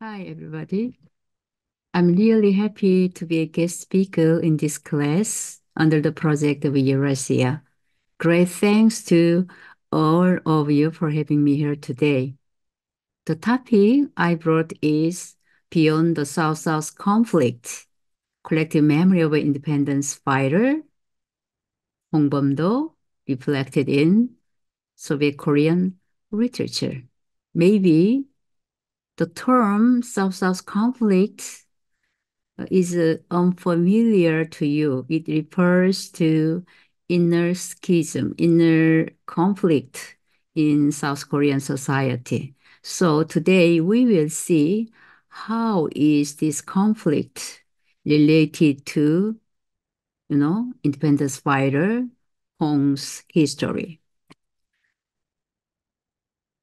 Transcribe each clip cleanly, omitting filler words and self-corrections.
Hi, everybody. I'm really happy to be a guest speaker in this class under the project of Eurasia. Great thanks to all of you for having me here today. The topic I brought is Beyond the South-South Conflict, Collective Memory of an Independence Fighter, 홍범도, reflected in Soviet Korean literature. Maybe the term South-South conflict is unfamiliar to you. It refers to inner schism, inner conflict in South Korean society. So today we will see how is this conflict related to, independence fighter Hong's history.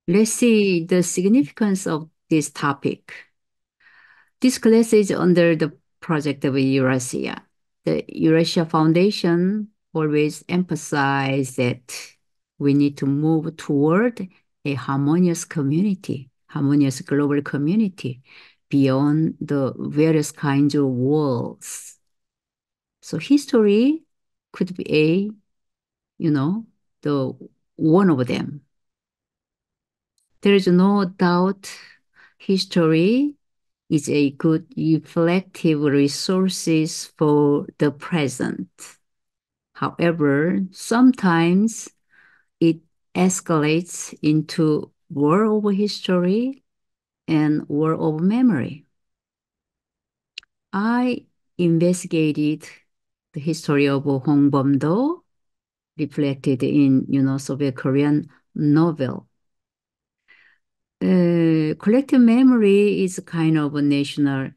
Let's see the significance of this topic. This class is under the project of Eurasia. The Eurasia Foundation always emphasizes that we need to move toward a harmonious community, harmonious global community beyond the various kinds of walls. So history could be the one of them. There is no doubt history is a good reflective resources for the present. However, sometimes it escalates into war of history and war of memory. I investigated the history of Hongbomdo reflected in, Soviet Korean novel. Collective memory is a kind of a national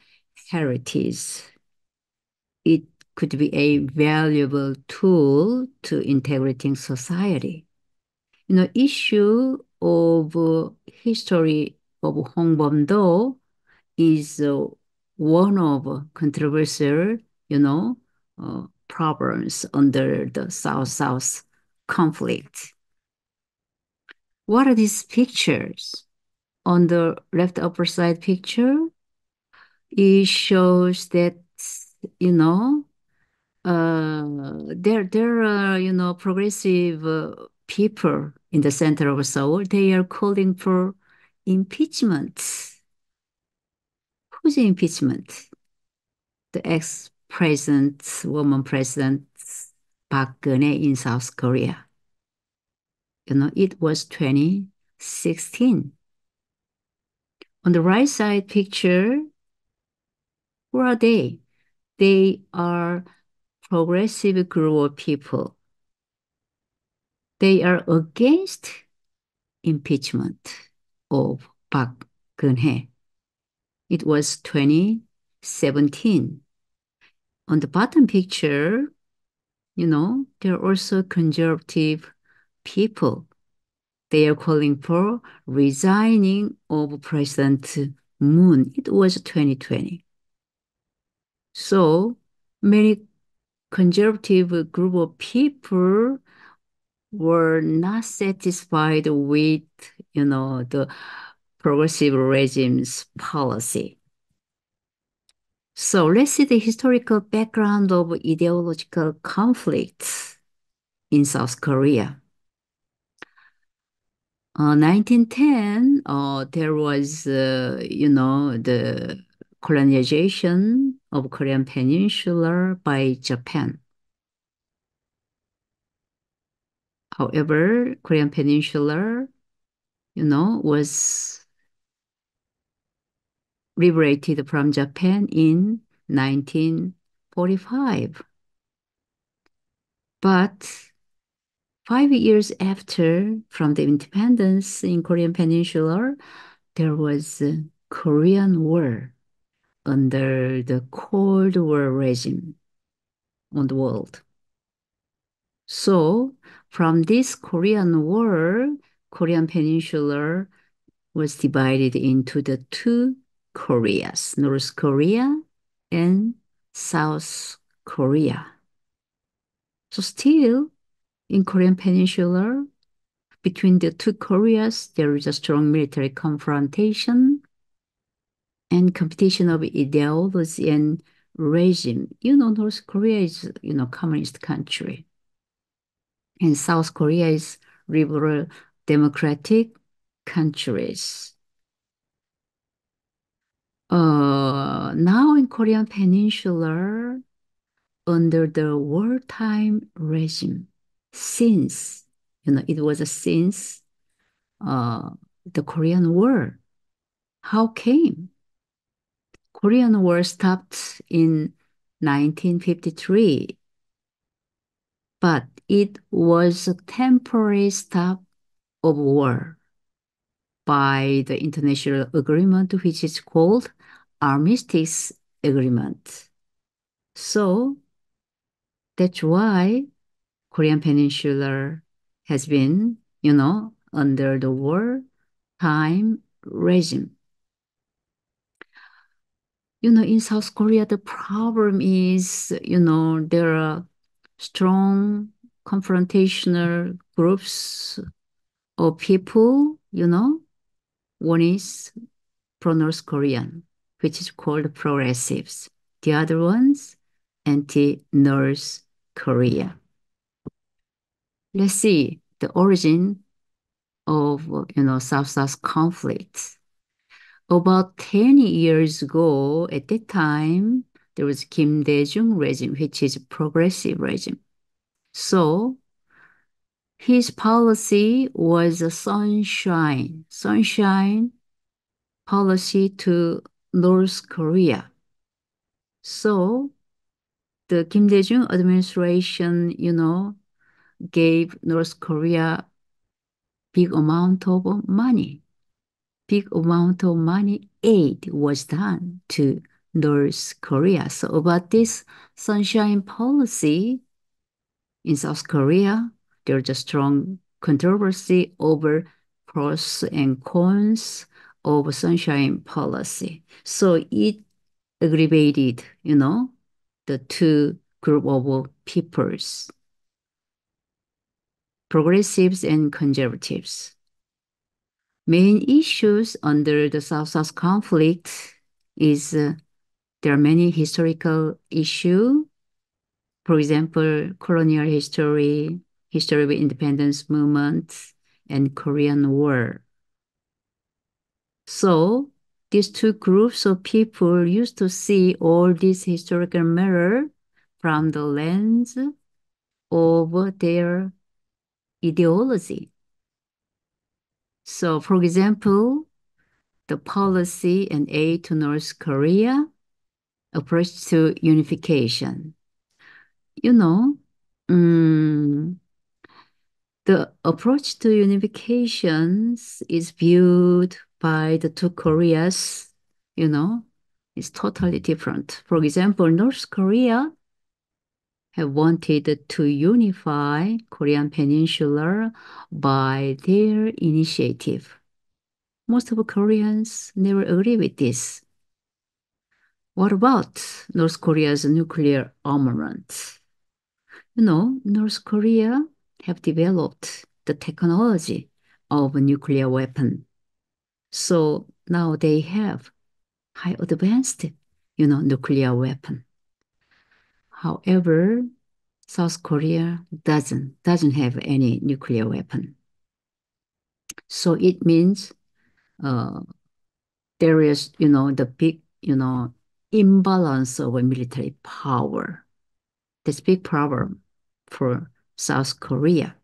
heritage. It could be a valuable tool to integrating society. Issue of history of Hongbomdo is one of controversial, problems under the South-South conflict. What are these pictures? On the left upper side picture, it shows that, you know, there are, progressive people in the center of Seoul. They are calling for impeachment. Who's impeachment? The ex-president, woman president Park Geun-hye in South Korea. It was 2016. On the right side picture, who are they? They are progressive group of people. They are against impeachment of Park Geun-hye. It was 2017. On the bottom picture, there are also conservative people. They are calling for resigning of President Moon. It was 2020. So many conservative group of people were not satisfied with, the progressive regime's policy. So let's see the historical background of ideological conflicts in South Korea. 1910, there was, the colonization of Korean Peninsula by Japan. However, Korean Peninsula, was liberated from Japan in 1945. But 5 years after from the independence in Korean Peninsula, there was a Korean War under the Cold War regime on the world. So from this Korean War, Korean Peninsula was divided into the two Koreas, North Korea and South Korea. So still in Korean Peninsula, between the two Koreas, there is a strong military confrontation. and competition of ideology and regime. North Korea is, communist country, and South Korea is liberal democratic countries. Now in Korean Peninsula, under the wartime regime, since, it was since uh, the Korean War. How came? Korean War stopped in 1953, but it was a temporary stop of war by the international agreement, which is called Armistice Agreement. So that's why Korean Peninsula has been, under the wartime regime. In South Korea, the problem is, there are strong confrontational groups of people, One is pro-North Korean, which is called progressives. The other one's anti-North Korea. Let's see the origin of, South-South conflict. About 10 years ago, at that time, there was Kim Dae-jung regime, which is a progressive regime. So his policy was a sunshine policy to North Korea. So the Kim Dae-jung administration, gave North Korea big amount of money. Big amount of money aid was done to North Korea. So about this sunshine policy in South Korea, there's a strong controversy over pros and cons of sunshine policy. So it aggravated, the two group of peoples, progressives and conservatives. Main issues under the South-South conflict is there are many historical issues. For example, colonial history, history of independence movement, and Korean War. So these two groups of people used to see all these historical mirror from the lens of their ideology. So, for example, the policy and aid to North Korea approach to unification. You know, mm, the approach to unification is viewed by the two Koreas, is totally different. For example, North Korea have wanted to unify Korean Peninsula by their initiative. Most of Koreans never agree with this. What about North Korea's nuclear armament? North Korea have developed the technology of a nuclear weapon. So now they have high advanced, nuclear weapon. However, South Korea doesn't have any nuclear weapon. So it means uh, there is, the big, imbalance of a military power. That's big problem for South Korea.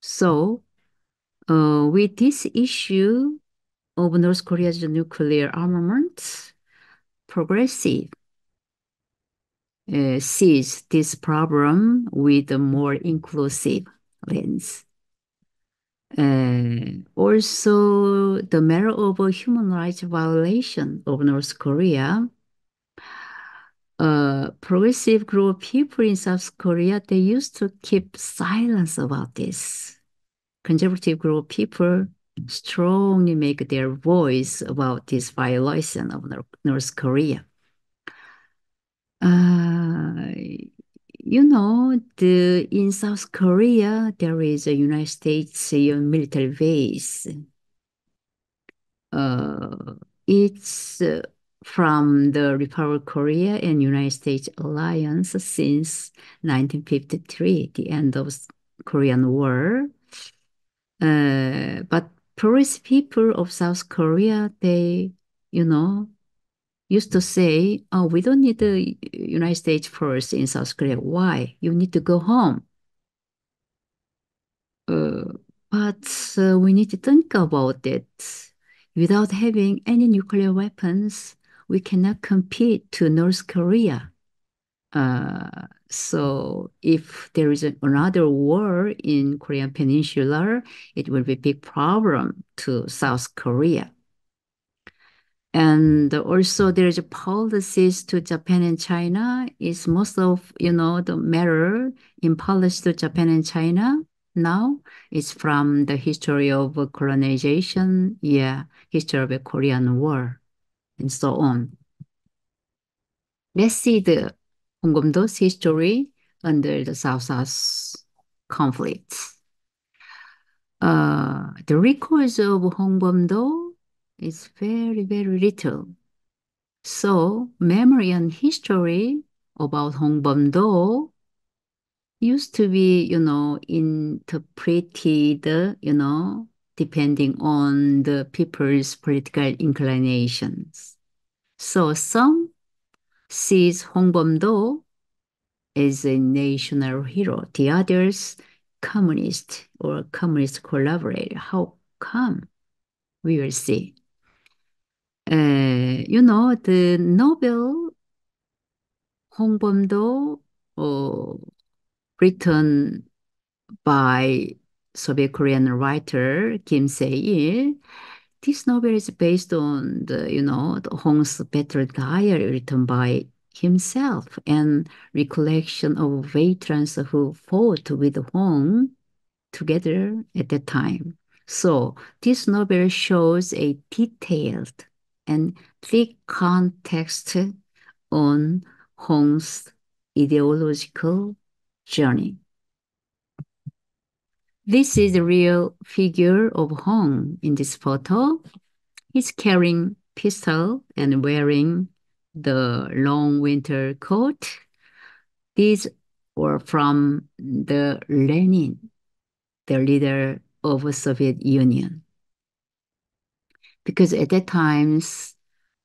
So with this issue of North Korea's nuclear armament, progressive sees this problem with a more inclusive lens. Also, the matter of a human rights violation of North Korea, progressive group of people in South Korea, they used to keep silence about this. Conservative group of people strongly make their voice about this violation of North Korea. In South Korea, there is a United States military base. It's from the Republic of Korea and United States alliance since 1953, the end of Korean War. But poorest people of South Korea, they, you know, used to say, oh, we don't need the United States force in South Korea. Why? You need to go home. Uh, but we need to think about it. Without having any nuclear weapons, we cannot compete to North Korea. So if there is another war in Korean Peninsula, it will be a big problem to South Korea. And also there's policies to Japan and China. Is most of, the matter in policy to Japan and China now is from the history of colonization, yeah, history of the Korean War, and so on. Let's see the Hongkomdo's history under the South-South conflicts. The records of Hongkomdo is very, very little. So memory and history about Hongbom-do used to be, interpreted, depending on the people's political inclinations. So some sees Hongbom-do as a national hero, the others communist or communist collaborator. How come? We will see. The Nobel Hongbom-do written by Soviet Korean writer Kim Se-il. This novel is based on the Hong's battle diary written by himself and recollection of veterans who fought with Hong together at that time. So this novel shows a detailed and thick context on Hong's ideological journey. This is the real figure of Hong in this photo. He's carrying pistol and wearing the long winter coat. These were from the Lenin, the leader of the Soviet Union. Because at that times,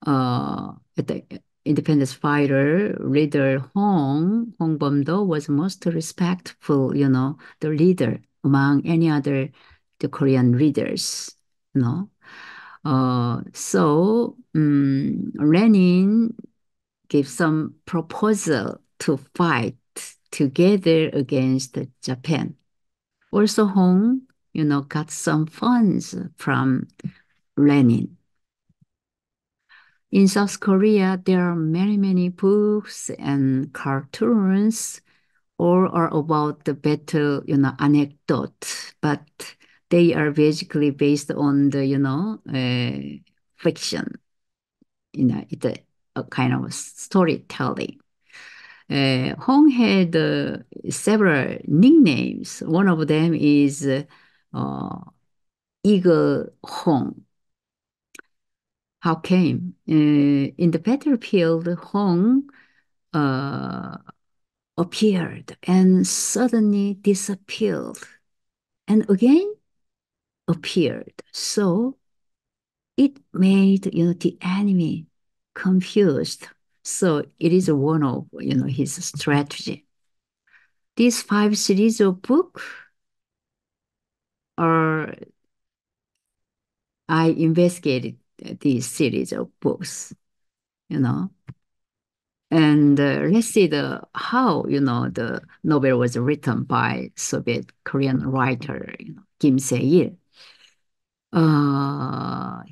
at the independence fighter leader Hong Bom-do was most respectful, the leader among any other the Korean leaders, you know. So Lenin gave some proposal to fight together against Japan. Also, Hong, got some funds from Lenin. In South Korea, there are many, many books and cartoons, all are about the battle, anecdote, but they are basically based on the, fiction. It's a kind of storytelling. Hong had several nicknames. One of them is Eagle Hong. How came? In the battlefield, Hong uh, appeared and suddenly disappeared and again appeared. So it made, the enemy confused. So it is one of, his strategy. These 5 series of books are, I investigated these series of books, you know. And let's see the how the novel was written by Soviet Korean writer Kim Se-il.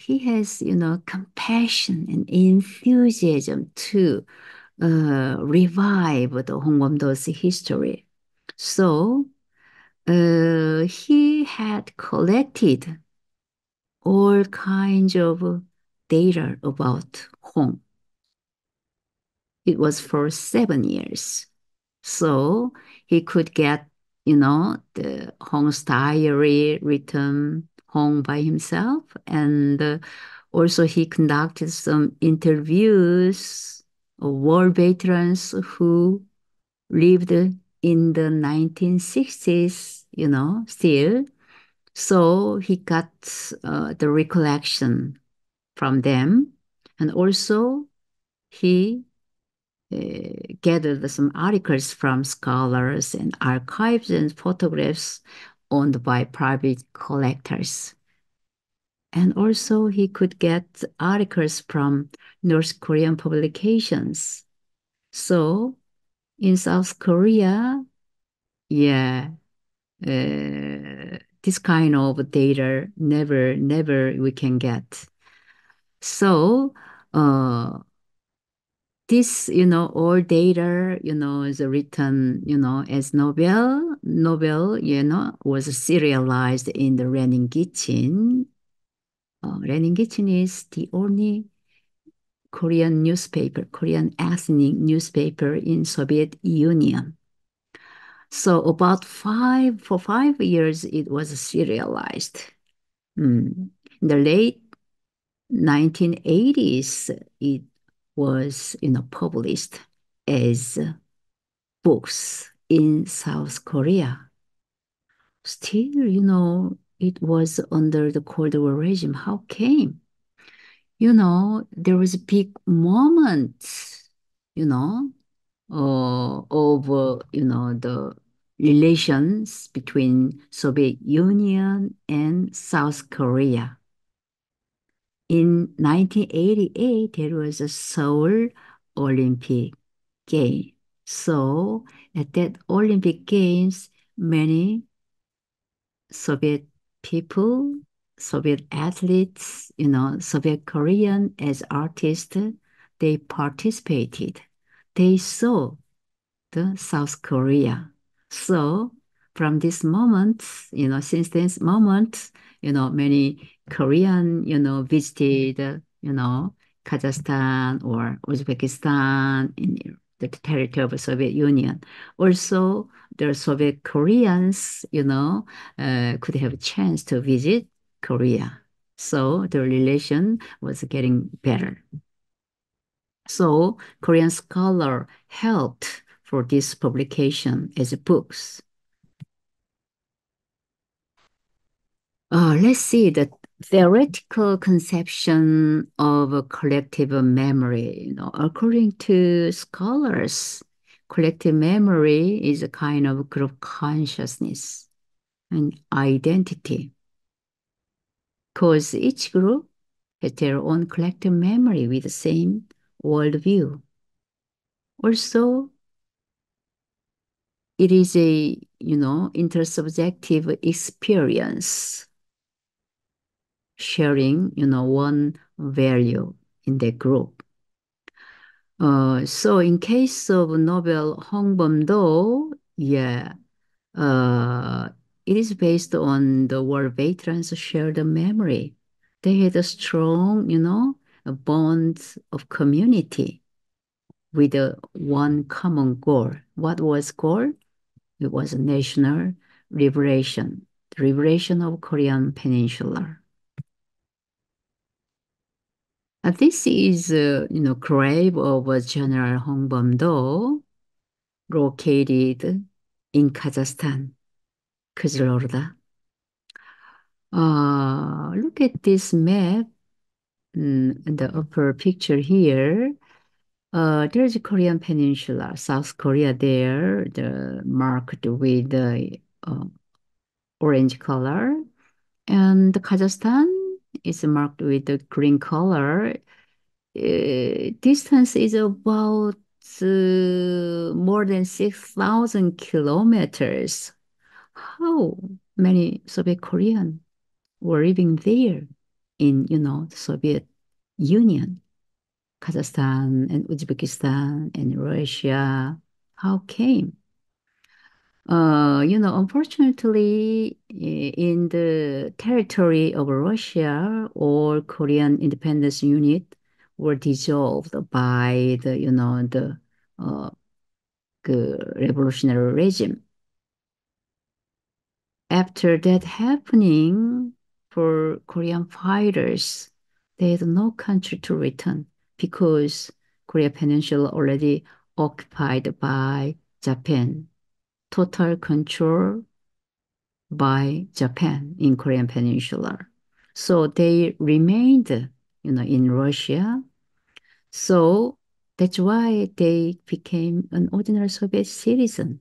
He has compassion and enthusiasm to revive the Hongbomdo's history. So he had collected all kinds of data about Hong. It was for 7 years. So he could get, the Hong's diary written Hong by himself and Also, he conducted some interviews of war veterans who lived in the 1960s, still. So he got the recollection from them. And also, he gathered some articles from scholars and archives and photographs owned by private collectors. And also, he could get articles from North Korean publications. So, in South Korea, yeah, this kind of data never we can get. So, this, all data, is written, as novel, was serialized in the Lenin Kitchen. Lenin Kitchen is the only Korean ethnic newspaper in Soviet Union. So for 5 years, it was serialized. In the late 1980s, it was, published as books in South Korea. Still, it was under the Cold War regime. How came? There was a big moment, you know, of, the relations between Soviet Union and South Korea. In 1988, there was a Seoul Olympic Game. So at that Olympic Games, many Soviet people, Soviet athletes, Soviet Korean as artists, they participated. They saw the South Korea. So from this moment, since this moment, many Korean, visited, Kazakhstan or Uzbekistan in the territory of the Soviet Union. Also, the Soviet Koreans, could have a chance to visit Korea. So the relation was getting better. So Korean scholar helped for this publication as books. Let's see the theoretical conception of a collective memory. According to scholars, collective memory is a kind of group consciousness and identity, because each group has their own collective memory with the same worldview. Also, it is a, intersubjective experience sharing, one value in the group. So in case of Nobel Hongbom-do, yeah, uh, it is based on the war veterans shared memory. They had a strong, a bond of community with one common goal. What was goal? It was national liberation, the liberation of Korean Peninsula. This is, grave of General Hong Bom-do, located in Kazakhstan, Kyzyloda. Look at this map, in the upper picture here. There's a Korean Peninsula, South Korea there, marked with the orange color. And Kazakhstan is marked with the green color. Distance is about more than 6,000 kilometers. How many Soviet Korean were living there in, the Soviet Union, Kazakhstan and Uzbekistan and Eurasia? How came? Unfortunately, in the territory of Russia, all Korean independence unit were dissolved by uh, the revolutionary regime. After that happening, for Korean fighters, They had no country to return because Korea Peninsula already occupied by Japan. Total control by Japan in Korean Peninsula. So they remained, in Russia. So that's why they became an ordinary Soviet citizen.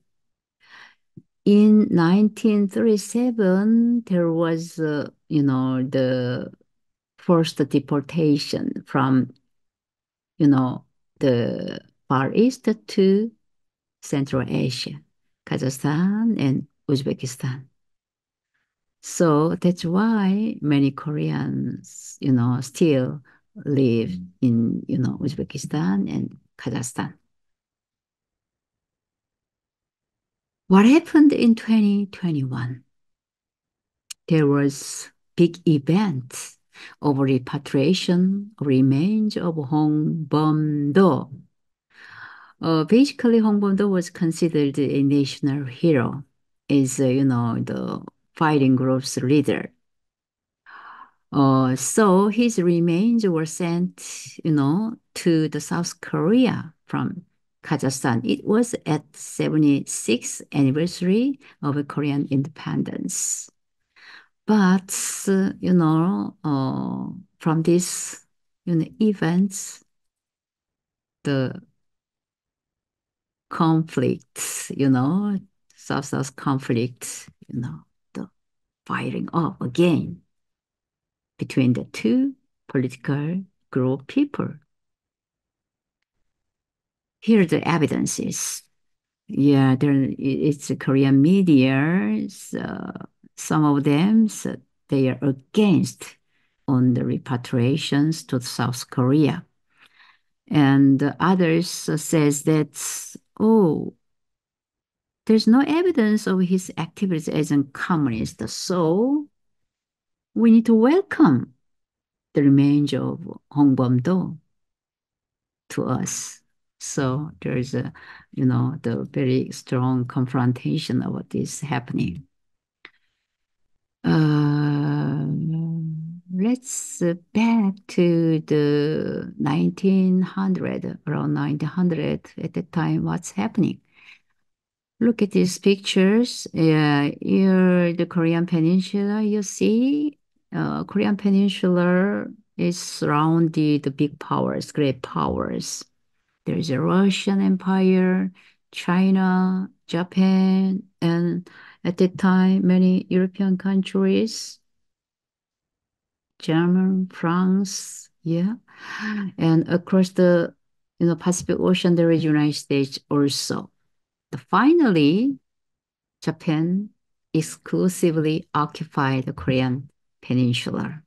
In 1937, there was, the forced deportation from, you know, the Far East to Central Asia, Kazakhstan and Uzbekistan. So that's why many Koreans, still live in, Uzbekistan and Kazakhstan. What happened in 2021? There was big event of repatriation of remains of Hong Bom-do. Basically, Hong Bom-do was considered a national hero as, the fighting group's leader. So his remains were sent, to the South Korea from Kazakhstan. It was at 76th anniversary of Korean independence. But, from these, events, the conflicts, South-South conflict, the firing up again between the two political group people. Here are the evidences. Yeah, it's a Korean media. Some of them, they are against on the repatriations to South Korea. And others says that, oh, there's no evidence of his activities as a communist. So we need to welcome the remains of Hong Bom-do to us. So there's the very strong confrontation of what is happening. Let's back to the 1900, around 1900 at that time, what's happening? Look at these pictures. Here, the Korean Peninsula, you see, Korean Peninsula is surrounded the big powers, great powers. There's a Russian Empire, China, Japan, and at that time, many European countries, German, France, yeah. And across the, Pacific Ocean, there is United States also. Finally, Japan exclusively occupied the Korean Peninsula.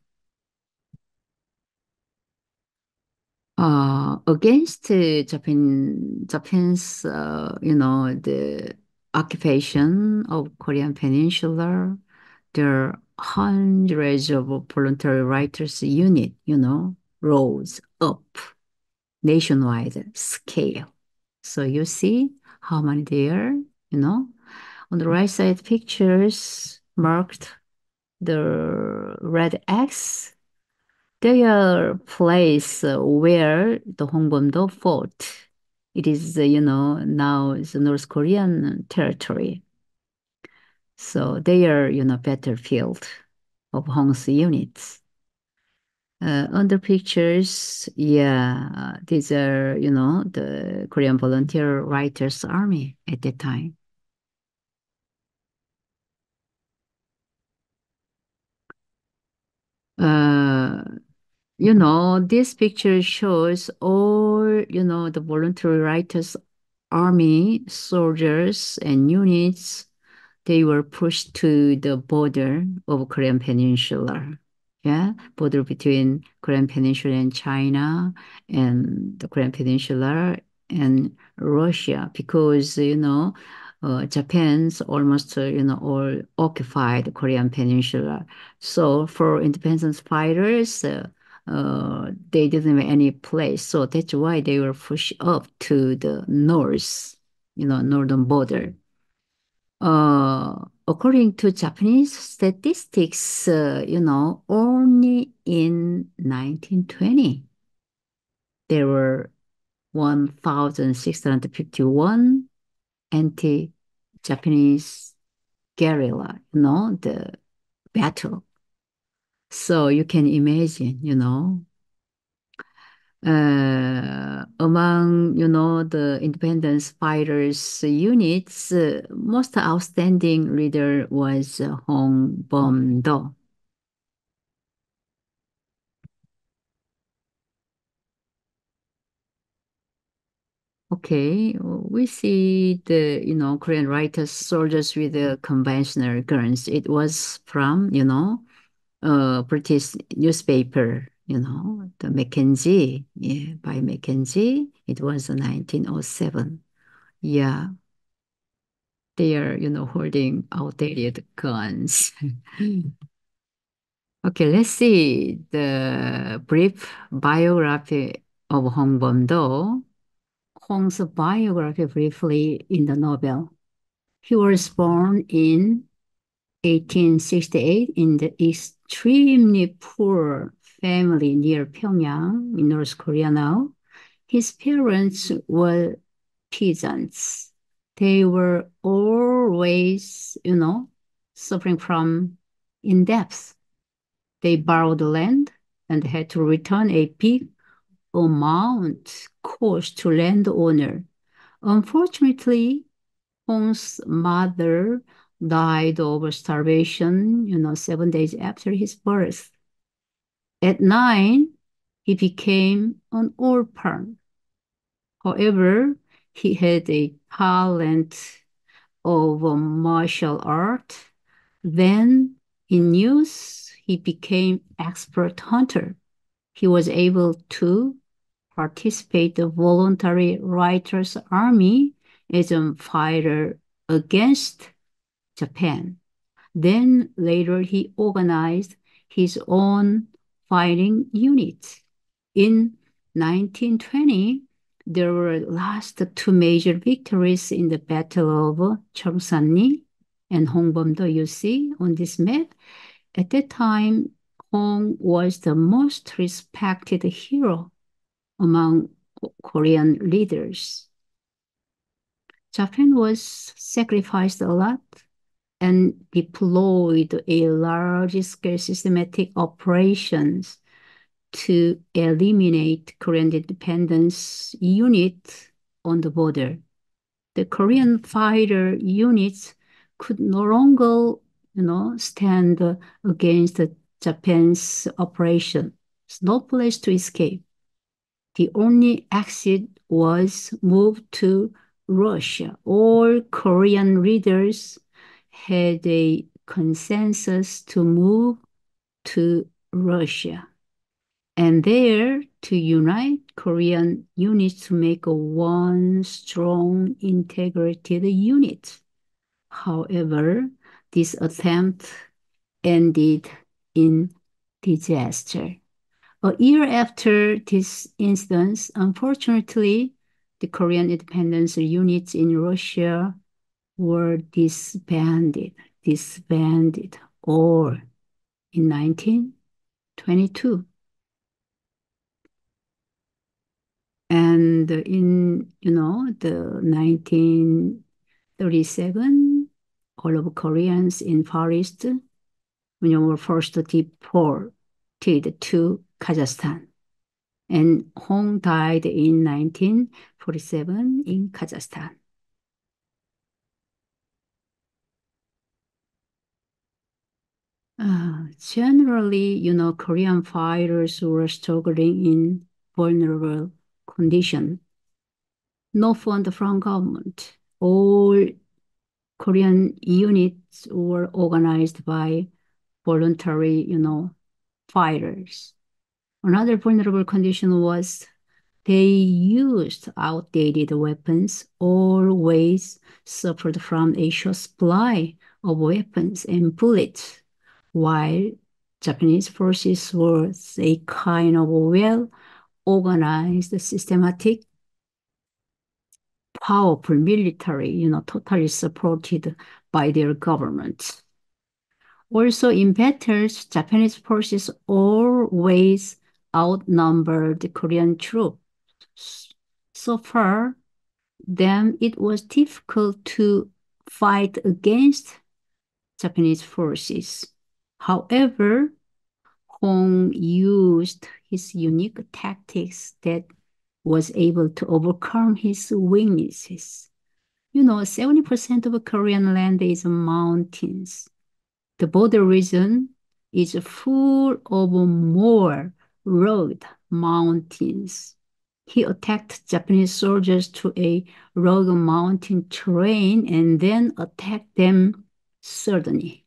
Against Japan's, the occupation of Korean Peninsula, there are hundreds of voluntary writers unit, rose up nationwide scale. So you see how many there, On the right side pictures marked the red X. They are place where the Hongbomdo fought. It is, now it's North Korean territory. So they are, battlefield of Hong's units. Under pictures, yeah, these are, the Korean Volunteer Writers Army at that time. Uh, this picture shows all, the voluntary writers army soldiers and units. They were pushed to the border of Korean Peninsula. Yeah, border between Korean Peninsula and China and the Korean Peninsula and Russia because, Japan's almost, all occupied the Korean Peninsula. So for independence fighters, they didn't have any place. So that's why they were pushed up to the north, northern border. According to Japanese statistics, only in 1920, there were 1,651 anti-Japanese guerrilla, the battle. So you can imagine, among, the independence fighters units, most outstanding leader was Hong Bom-do. Okay, we see the, Korean writers, soldiers with the conventional guns. It was from, British newspaper, the Mackenzie, yeah, by Mackenzie. It was 1907. Yeah, they are, holding outdated guns. Okay, let's see the brief biography of Hong Bom-do. Hong's biography briefly in the novel. He was born in 1868 in the extremely poor family near Pyongyang in North Korea now. His parents were peasants. They were always, suffering from in depth. They borrowed land and had to return a big amount cost to landowner. Unfortunately, Hong's mother died of starvation, 7 days after his birth. At 9, he became an orphan. However, he had a talent of martial art. Then, in youth, he became expert hunter. He was able to participate in the voluntary writers' army as a fighter against Japan. Then later he organized his own fighting units. In 1920, there were last two major victories in the Battle of Cheongsanni and Hongbomdo you see on this map. At that time, Hong was the most respected hero among Korean leaders. Japan was sacrificed a lot and deployed a large-scale systematic operations to eliminate Korean independence unit on the border. The Korean fighter units could no longer, stand against Japan's operation. There's no place to escape. The only exit was moved to Russia. All Korean leaders had a consensus to move to Russia and there to unite Korean units to make a one strong integrated unit. However, this attempt ended in disaster. A year after this incident, unfortunately, the Korean independence units in Russia were disbanded all in 1922. And in, the 1937, all of Koreans in Far East, were first deported to Kazakhstan. And Hong died in 1947 in Kazakhstan. Generally, Korean fighters were struggling in vulnerable condition. No fund from government. All Korean units were organized by voluntary, fighters. Another vulnerable condition was they used outdated weapons, always suffered from a short supply of weapons and bullets, while Japanese forces was a kind of well-organized, systematic, powerful military, totally supported by their government. Also, in battles, Japanese forces always outnumbered the Korean troops. So far, then it was difficult to fight against Japanese forces. However, Hong used his unique tactics that was able to overcome his weaknesses. 70% of Korean land is mountains. The border region is full of more rugged mountains. He attacked Japanese soldiers to a rugged mountain terrain and then attacked them suddenly.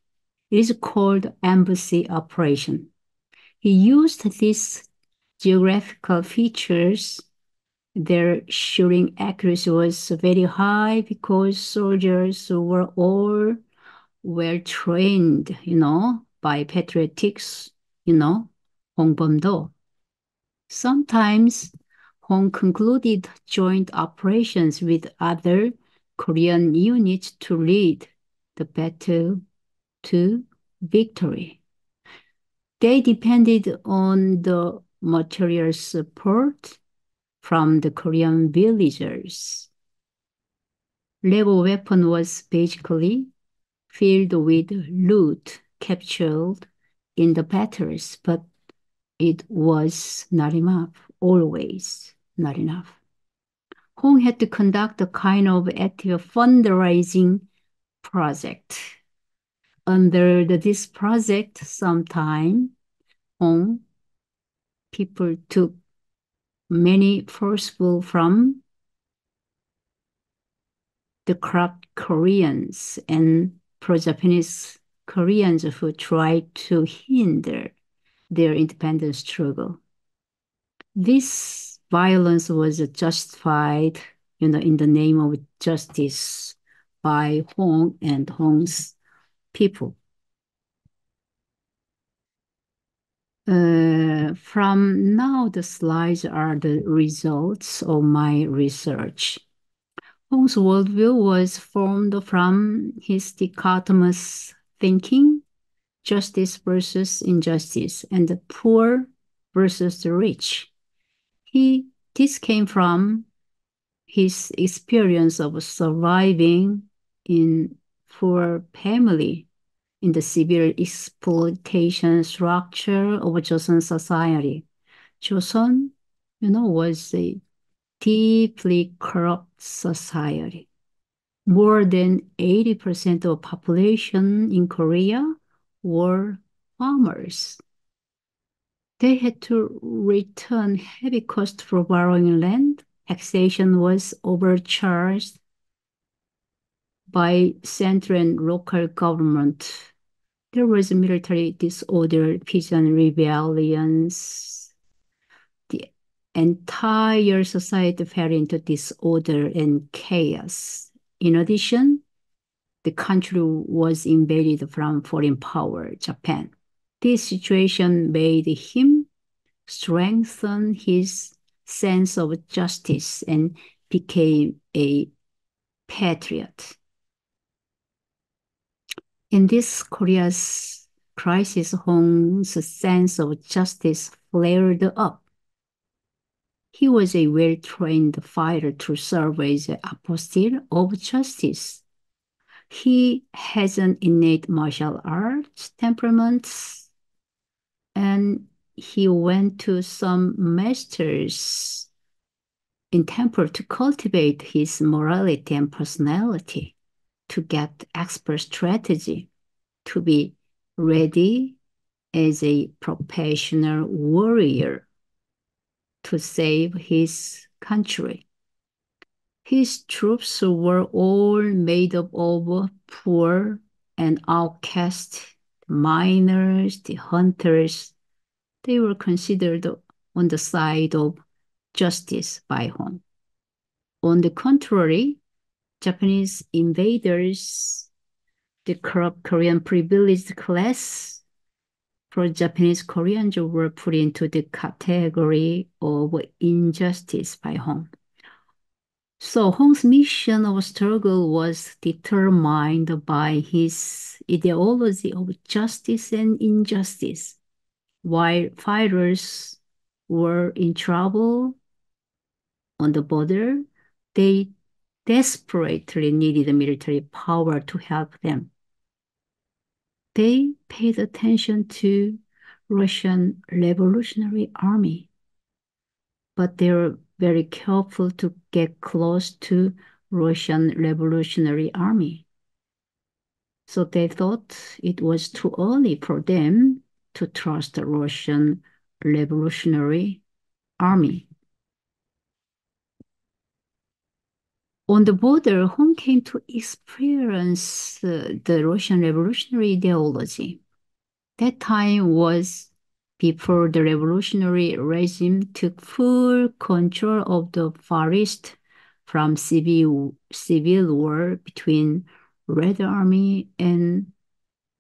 It is called embassy operation. He used these geographical features. Their shooting accuracy was very high because soldiers were all well trained, by patriotics, 홍범도. Sometimes Hong concluded joint operations with other Korean units to lead the battle to victory. They depended on the material support from the Korean villagers. Rebel weapon was basically filled with loot captured in the battles, but it was not enough, always not enough. Hong had to conduct a kind of active fundraising project. Under this project, sometime Hong people took many forceful from the corrupt Koreans and pro-Japanese Koreans who tried to hinder their independence struggle. This violence was justified, in the name of justice by Hong and Hong's people. From now, the slides are the results of my research. Hong's worldview was formed from his dichotomous thinking, justice versus injustice, and the poor versus the rich. This came from his experience of surviving in poor family in the severe exploitation structure of Joseon society. Joseon, was a deeply corrupt society. More than 80% of population in Korea were farmers. They had to return heavy cost for borrowing land. Taxation was overcharged by central and local government. There was military disorder, peasant rebellions. The entire society fell into disorder and chaos. In addition, the country was invaded from foreign power, Japan. This situation made him strengthen his sense of justice and became a patriot. In this Korea's crisis, Hong's sense of justice flared up. He was a well-trained fighter to serve as an apostle of justice. He has an innate martial arts temperament, and he went to some masters in temple to cultivate his morality and personality, to get expert strategy, to be ready as a professional warrior to save his country. His troops were all made up of poor and outcast miners, the hunters. They were considered on the side of justice by Hong. On the contrary, Japanese invaders, the corrupt Korean privileged class, for Japanese Koreans were put into the category of injustice by Hong. So Hong's mission of struggle was determined by his ideology of justice and injustice. While fighters were in trouble on the border, they desperately needed military power to help them. They paid attention to Russian Revolutionary Army, but they were very careful to get close to Russian Revolutionary Army. So they thought it was too early for them to trust the Russian Revolutionary Army. On the border, Hong came to experience the Russian revolutionary ideology. That time was before the revolutionary regime took full control of the Far East from civil war between Red Army and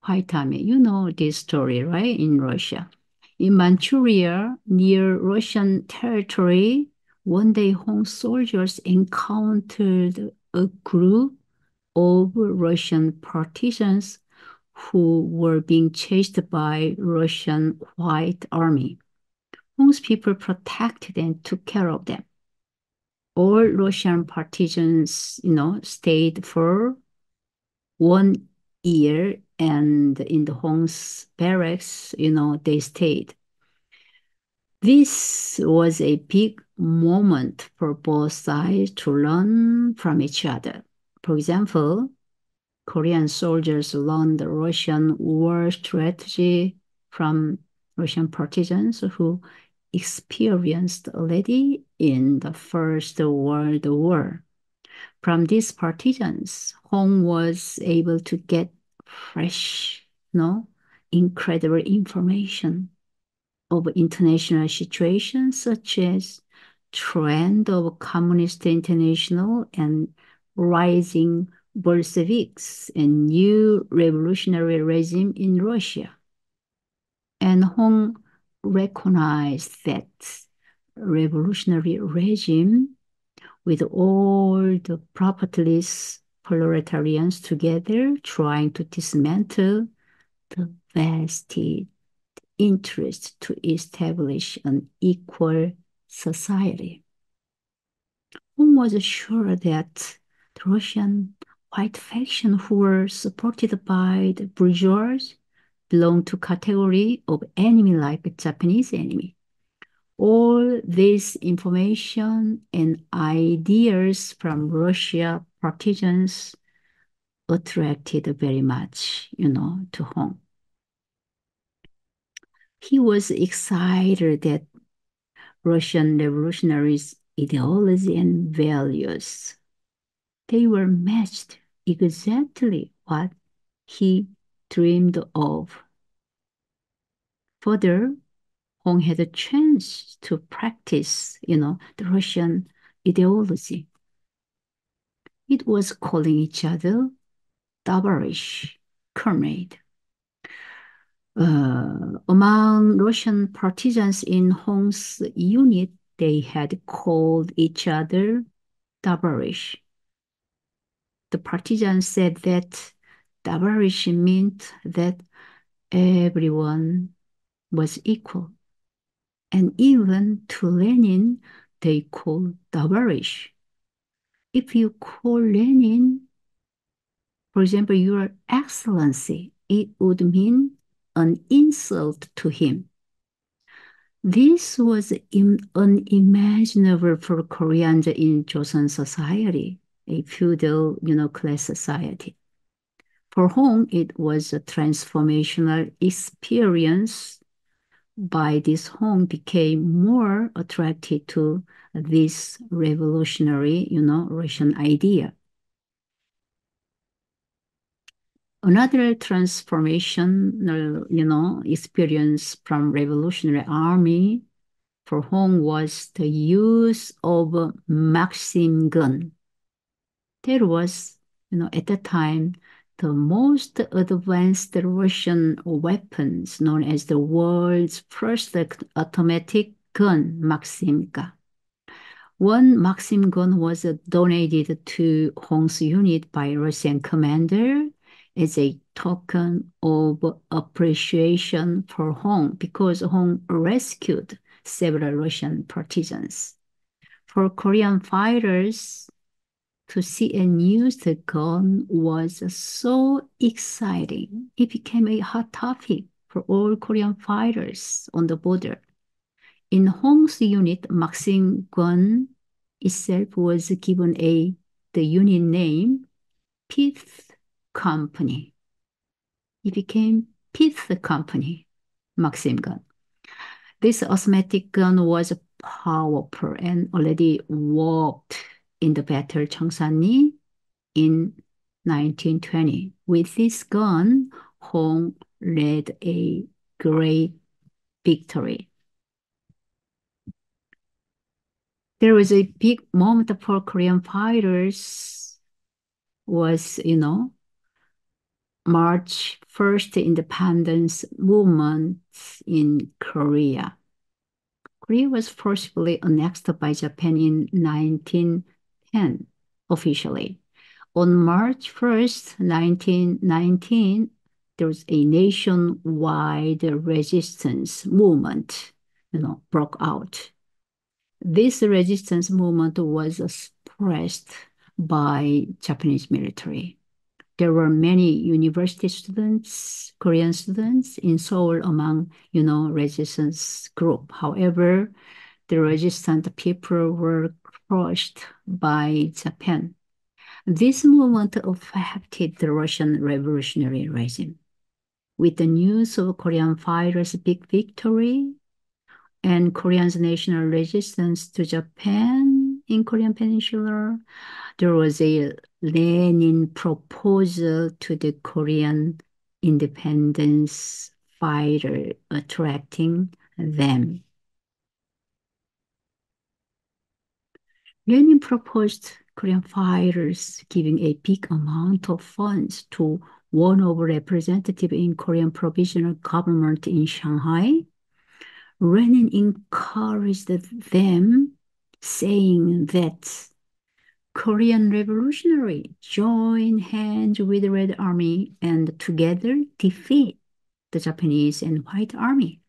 White Army. You know this story, right? In Russia. In Manchuria, near Russian territory, one day Hong soldiers encountered a group of Russian partisans who were being chased by Russian White Army. Hong's people protected and took care of them. All Russian partisans, stayed for 1 year, and in the Hong's barracks, they stayed. This was a big moment for both sides to learn from each other. For example, Korean soldiers learned the Russian war strategy from Russian partisans who experienced already in the First World War. From these partisans, Hong was able to get fresh, incredible information of international situations such as trend of Communist International and rising Bolsheviks and new revolutionary regime in Russia. And Hong recognized that revolutionary regime with all the propertyless proletarians together trying to dismantle the vested interest to establish an equal society. Hong was sure that the Russian white faction who were supported by the bourgeois belonged to category of enemy like Japanese enemy. All this information and ideas from Russia partisans attracted very much, to Hong. He was excited that Russian revolutionaries' ideology and values, they were matched exactly what he dreamed of. Further, Hong had a chance to practice, the Russian ideology. It was calling each other tоварищ, comrade. Among Russian partisans in Hong's unit, they had called each other товарищ. The partisans said that товарищ meant that everyone was equal. And even to Lenin, they called товарищ. If you call Lenin, for example, Your Excellency, it would mean an insult to him. This was unimaginable for Koreans in Joseon society, a feudal, class society. For Hong, it was a transformational experience. By this, Hong became more attracted to this revolutionary, Russian idea. Another transformation, experience from Revolutionary Army for Hong was the use of Maxim gun. That was, at that time, the most advanced Russian weapons known as the world's first automatic gun, Maxim gun. One Maxim gun was donated to Hong's unit by Russian commander as a token of appreciation for Hong because Hong rescued several Russian partisans. For Korean fighters, to see and use the gun was so exciting. It became a hot topic for all Korean fighters on the border. In Hong's unit, Maxim gun itself was given the unit name Fifth Company. It became Fifth Company Maxim gun. This automatic gun was powerful and already worked in the Battle Cheongsanni in 1920. With this gun, Hong led a great victory. There was a big moment for Korean fighters was, March 1st independence movement in Korea. Korea was forcibly annexed by Japan in 1910 officially. On March 1st, 1919, there was a nationwide resistance movement, broke out. This resistance movement was suppressed by Japanese military. There were many university students, Korean students in Seoul among, resistance group. However, the resistant people were crushed by Japan. This movement affected the Russian revolutionary regime. With the news of Korean fighters' big victory and Korea's national resistance to Japan in Korean Peninsula, there was a Lenin proposal to the Korean independence fighter attracting them. Lenin proposed Korean fighters giving a big amount of funds to one of representatives in Korean provisional government in Shanghai. Lenin encouraged them, saying that Korean revolutionary join hands with the Red Army and together defeat the Japanese and White Army.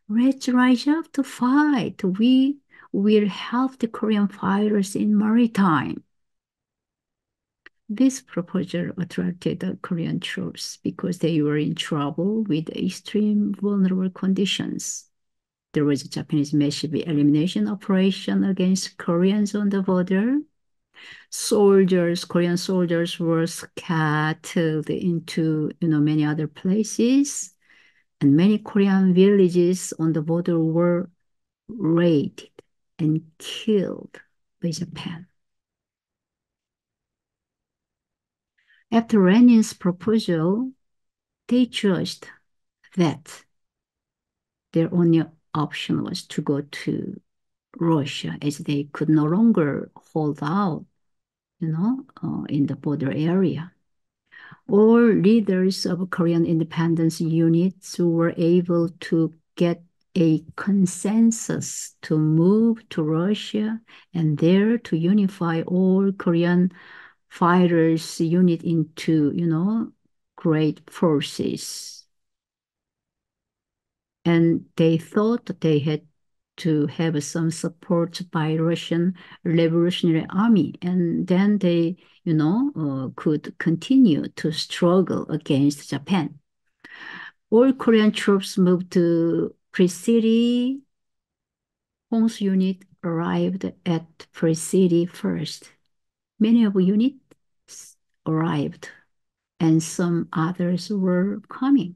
Let's rise up to fight. We will help the Korean fighters in maritime. This proposal attracted the Korean troops because they were in trouble with extreme vulnerable conditions. There was a Japanese massive elimination operation against Koreans on the border. Korean soldiers were scattered into, many other places, and many Korean villages on the border were raided and killed by Japan. After Lenin's proposal, they judged that their only option was to go to Russia as they could no longer hold out, in the border area. All leaders of Korean independence units were able to get a consensus to move to Russia and there to unify all Korean fighters unit into, great forces. And they thought that they had to have some support by Russian Revolutionary Army, and then they, could continue to struggle against Japan. All Korean troops moved to Pre-City. Hong's unit arrived at Pre-City first. Many of units arrived, and some others were coming.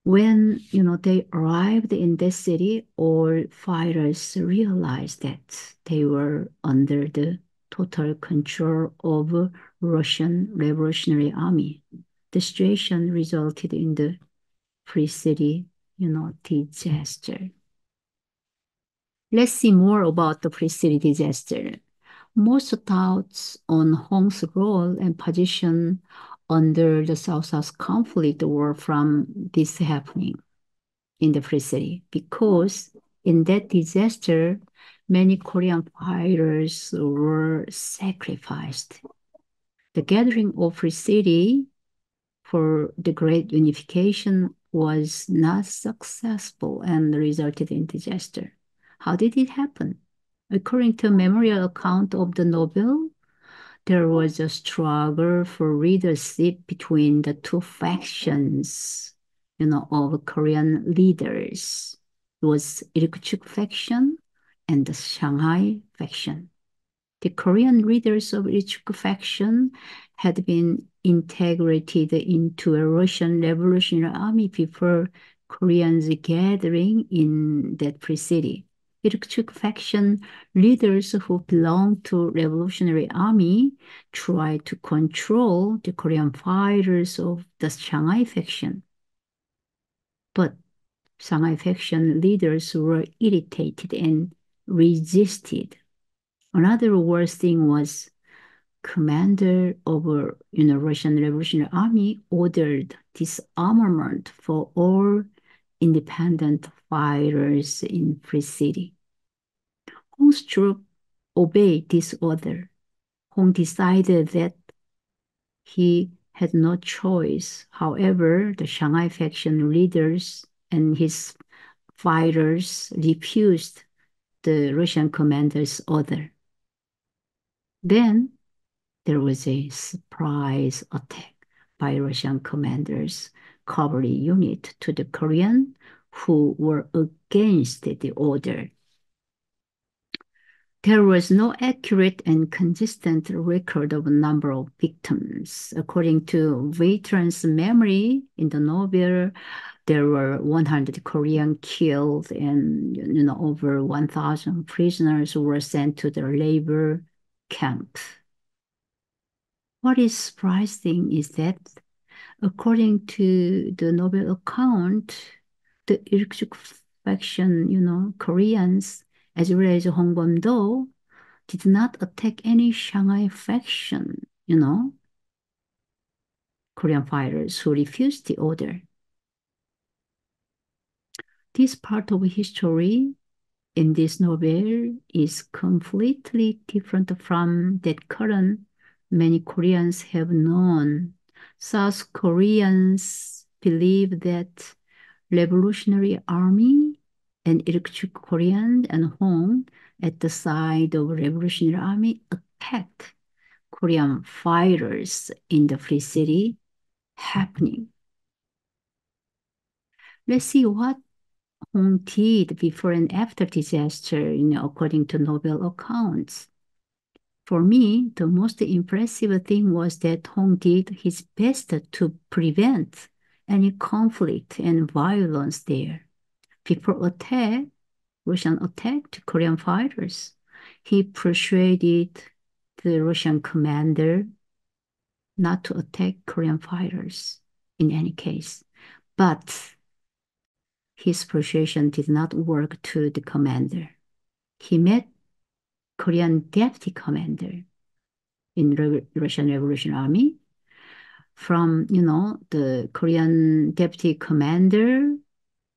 When, they arrived in this city, all fighters realized that they were under the total control of Russian Revolutionary Army. The situation resulted in the Free City, disaster. Let's see more about the Free City disaster. Most doubts on Hong's role and position under the South-South conflict were from this happening in the Free City because In that disaster, many Korean fighters were sacrificed. The gathering of Free City for the Great Unification was not successful and resulted in disaster. How did it happen? According to a memorial account of the novel, there was a struggle for leadership between the two factions, of Korean leaders. It was Irkutsk faction and the Shanghai faction. The Korean leaders of each faction had been integrated into a Russian Revolutionary Army before Koreans gathering in that free city. Irkutsk faction leaders who belonged to Revolutionary Army tried to control the Korean fighters of the Shanghai faction. But Shanghai faction leaders were irritated and resisted. Another worst thing was commander of Russian Revolutionary Army ordered disarmament for all independent fighters in Free City. Hong's troops obeyed this order. Hong decided that he had no choice. However, the Shanghai faction leaders and his fighters refused the Russian commander's order. Then there was a surprise attack by Russian commanders' cavalry unit to the Korean who were against the order. There was no accurate and consistent record of a number of victims. According to veterans' memory in the novel, there were 100 Korean killed and over 1,000 prisoners were sent to the labor camp. What is surprising is that, according to the novel account, the Irkutsk faction, Koreans, as well as Hong Bom-do, did not attack any Shanghai faction, Korean fighters who refused the order. This part of history in this novel is completely different from that current many Koreans have known. South Koreans believe that Revolutionary Army and Irkutsk Korean and Hong at the side of Revolutionary Army attacked Korean fighters in the Free City happening. Let's see what Hong did before and after disaster, according to novel accounts. For me, the most impressive thing was that Hong did his best to prevent any conflict and violence there. Before Russian attack to Korean fighters, he persuaded the Russian commander not to attack Korean fighters in any case. But his persuasion did not work to the commander. He met Korean deputy commander in Russian Revolutionary Army. From, the Korean deputy commander,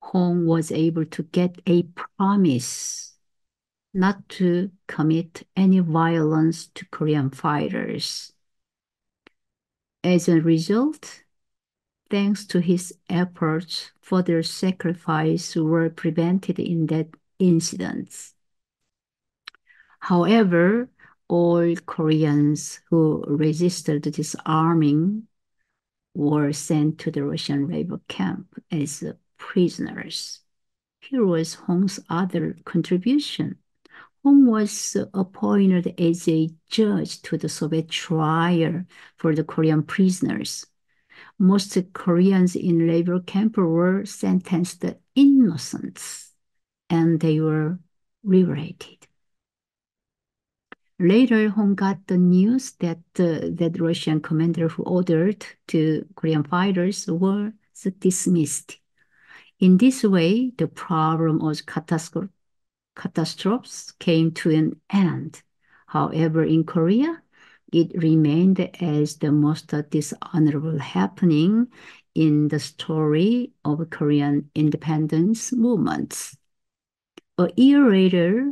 Hong was able to get a promise not to commit any violence to Korean fighters. As a result, thanks to his efforts, further sacrifices were prevented in that incident. However, all Koreans who resisted disarming were sent to the Russian labor camp as prisoners. Here was Hong's other contribution. Hong was appointed as a judge to the Soviet trial for the Korean prisoners. Most Koreans in labor camp were sentenced innocent, and they were liberated. Later, Hong got the news that that Russian commander who ordered the Korean fighters was dismissed. In this way, the problem of catastrophes came to an end. However, in Korea, it remained as the most dishonorable happening in the story of Korean independence movements. A year later,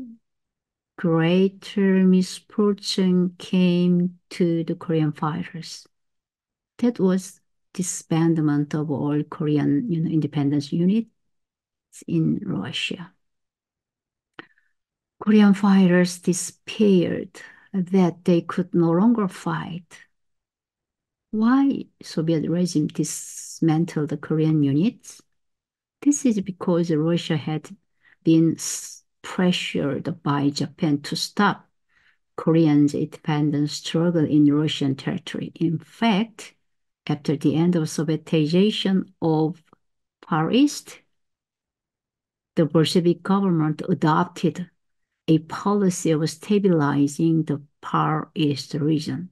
greater misfortune came to the Korean fighters. That was disbandment of all Korean, independence units in Russia. Korean fighters despaired that they could no longer fight. Why Soviet regime dismantled the Korean units? This is because Russia had been pressured by Japan to stop Koreans' independence struggle in Russian territory. In fact, after the end of Sovietization of Far East, the Bolshevik government adopted a policy of stabilizing the Far East region.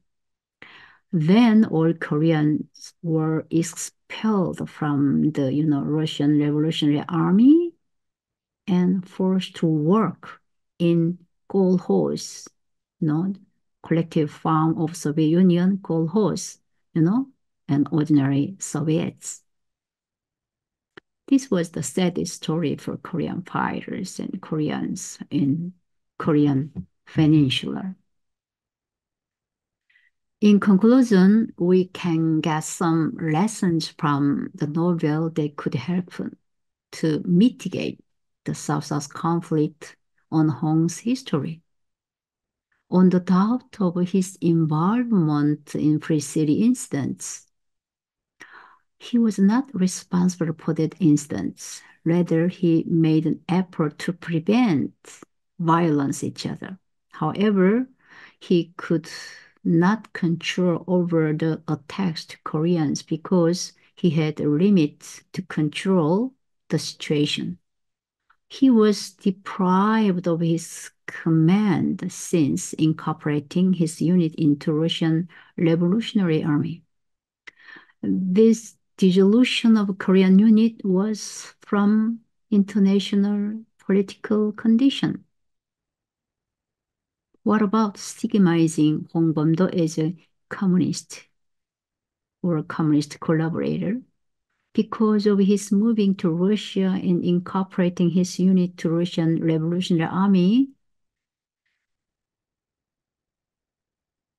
Then all Koreans were expelled from the Russian Revolutionary Army and forced to work in kolkhoz, collective form of Soviet Union, kolkhoz, and ordinary Soviets. This was the saddest story for Korean fighters and Koreans in Korean Peninsula. In conclusion, we can get some lessons from the novel that could help to mitigate the South-South conflict on Hong's history. On the doubt of his involvement in Free City incidents, he was not responsible for that instance. Rather, he made an effort to prevent violence each other. However, he could not control over the attacks to Koreans because he had limits to control the situation. He was deprived of his command since incorporating his unit into Russian Revolutionary Army. This dissolution of Korean unit was from international political condition. What about stigmatizing Hong Bom-do as a communist or a communist collaborator? Because of his moving to Russia and incorporating his unit to Russian Revolutionary Army,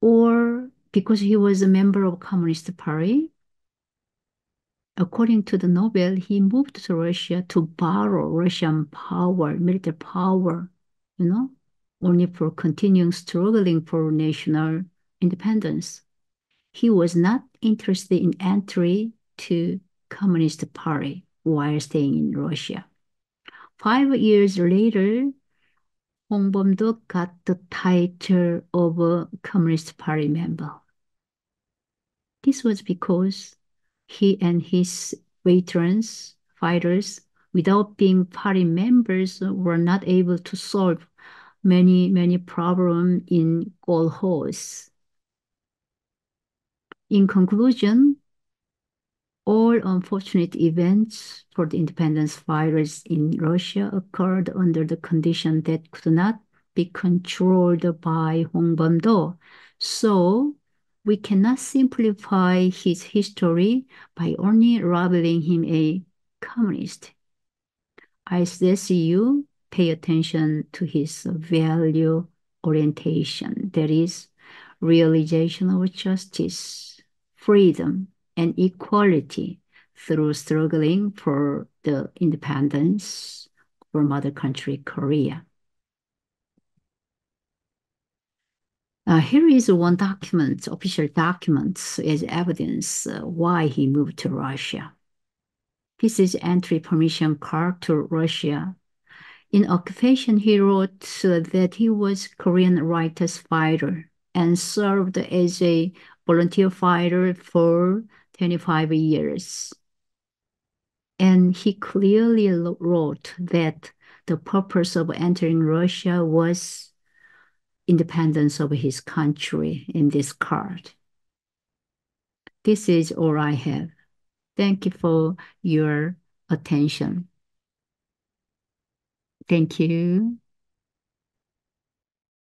or because he was a member of Communist Party. According to the novel, he moved to Russia to borrow Russian power, military power, only for continuing struggling for national independence. He was not interested in entry to Communist Party while staying in Russia. 5 years later, Hong Bom-do got the title of a Communist Party member. This was because he and his veterans, fighters, without being party members, were not able to solve many problems in kolkhoz. In conclusion, all unfortunate events for the independence fighters in Russia occurred under the condition that could not be controlled by Hong Bom-do. So we cannot simplify his history by only labeling him a communist. I suggest you pay attention to his value orientation, that is, realization of justice, freedom, and equality through struggling for the independence for mother country, Korea. Here is one document, official document, as evidence why he moved to Russia. This is entry permission card to Russia. In occupation, he wrote that he was Korean writers fighter and served as a volunteer fighter for 25 years. And he clearly wrote that the purpose of entering Russia was independence of his country in this card. This is all I have. Thank you for your attention. Thank you.